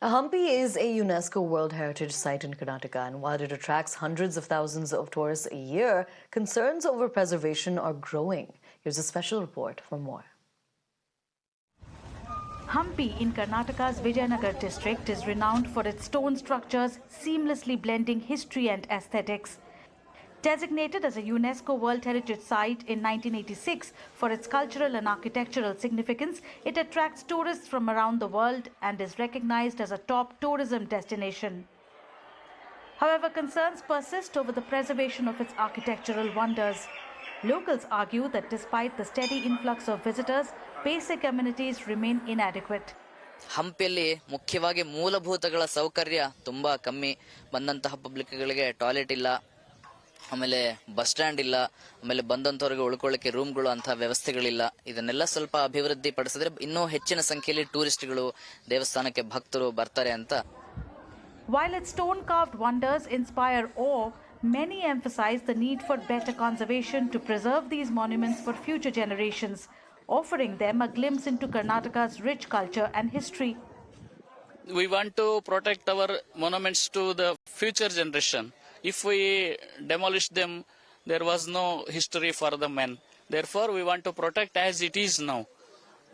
Hampi is a UNESCO World Heritage Site in Karnataka, and while it attracts hundreds of thousands of tourists a year, concerns over preservation are growing. Here's a special report for more. Hampi in Karnataka's Vijayanagar district is renowned for its stone structures seamlessly blending history and aesthetics. Designated as a UNESCO World Heritage Site in 1986 for its cultural and architectural significance, it attracts tourists from around the world and is recognized as a top tourism destination. However, concerns persist over the preservation of its architectural wonders. Locals argue that despite the steady influx of visitors, basic amenities remain inadequate. ಹಂಪಿಯಲ್ಲಿ ಮುಖ್ಯವಾಗಿ ಮೂಲಭೂತಗಳ ಸೌಕರ್ಯ ತುಂಬಾ ಕಮ್ಮಿ. ಬಂದಂತಹ ಪಬ್ಲಿಕ್ಗಳಿಗೆ toilet ಇಲ್ಲ, ಆಮೇಲೆ bus stand ಇಲ್ಲ, ಆಮೇಲೆ ಬಂದಂತವರಿಗೆ ಉಳ್ಕೊಳ್ಳೋಕೆ ರೂಮ್ಗಳು ಅಂತ ವ್ಯವಸ್ಥೆಗಳಿಲ್ಲ. ಇದನ್ನೆಲ್ಲ ಸ್ವಲ್ಪ ಅಭಿವೃದ್ಧಿ ಪಡಿಸಿದ್ರೆ ಇನ್ನೂ ಹೆಚ್ಚಿನ ಸಂಖ್ಯೆಯಲ್ಲಿ ಟೂರಿಸ್ಟ್ಗಳು ದೇವಸ್ಥಾನಕ್ಕೆ ಭಕ್ತರು ಬರ್ತಾರೆ ಅಂತ. While its stone-carved wonders inspire awe, many emphasize the need for better conservation to preserve these monuments for future generations, offering them a glimpse into Karnataka's rich culture and history. We want to protect our monuments to the future generation. If we demolish them, there was no history for the men. Therefore, we want to protect as it is now.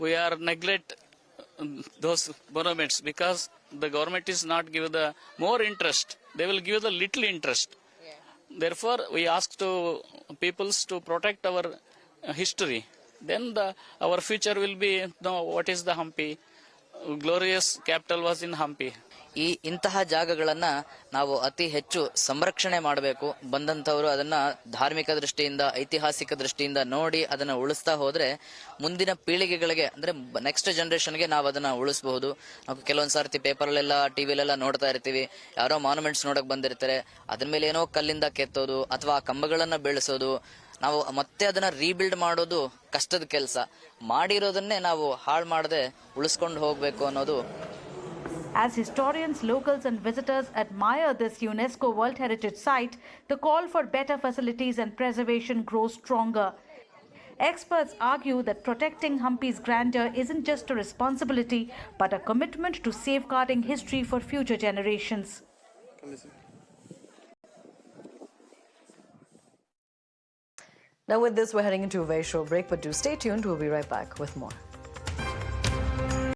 We are neglect those monuments because the government is not give the more interest. They will give the little interest. Therefore, we ask to peoples to protect our history. Then our future will be know what is the Hampi. Glorious capital was in Hampi. ಇಂತಹ ಜಾಗಗಳನ್ನ ನಾವು ಅತಿ ಹೆಚ್ಚು ಸಂರಕ್ಷಣೆ ಮಾಡಬೇಕು. ಬಂದಂತವರು ಅದನ್ನ ಧಾರ್ಮಿಕ ದೃಷ್ಟಿಯಿಂದ, ಐತಿಹಾಸಿಕ ದೃಷ್ಟಿಯಿಂದ ನೋಡಿ ಅದನ್ನ ಉಳಿಸ್ತಾ ಹೋದ್ರೆ ಮುಂದಿನ ಪೀಳಿಗೆಗಳಿಗೆ, ಅಂದ್ರೆ ನೆಕ್ಸ್ಟ್ ಜನರೇಷನ್ಗೆ ನಾವು ಅದನ್ನ ಉಳಿಸಬಹುದು. ನಾವು ಕೆಲವೊಂದ್ ಸಾರ್ತಿ ಪೇಪರ್ಲೆಲ್ಲ, ಟಿವಿಲೆಲ್ಲ ನೋಡ್ತಾ ಇರ್ತೀವಿ, ಯಾರೋ ಮಾನ್ಯುಮೆಂಟ್ಸ್ ನೋಡಕ್ ಬಂದಿರ್ತಾರೆ, ಅದ್ರ ಮೇಲೆ ಏನೋ ಕಲ್ಲಿಂದ ಕೆತ್ತೋದು ಅಥವಾ ಕಂಬಗಳನ್ನ ಬೆಳೆಸೋದು, ನಾವು ಮತ್ತೆ ಅದನ್ನ ರೀಬಿಲ್ಡ್ ಮಾಡೋದು ಕಷ್ಟದ ಕೆಲಸ. ಮಾಡಿರೋದನ್ನೇ ನಾವು ಹಾಳು ಮಾಡದೆ ಉಳಿಸ್ಕೊಂಡು ಹೋಗ್ಬೇಕು ಅನ್ನೋದು. As historians, locals and visitors admire this UNESCO World Heritage Site, the call for better facilities and preservation grows stronger. Experts argue that protecting Hampi's grandeur isn't just a responsibility, but a commitment to safeguarding history for future generations. Now with this, we're heading into a very short break, but do stay tuned. We'll be right back with more.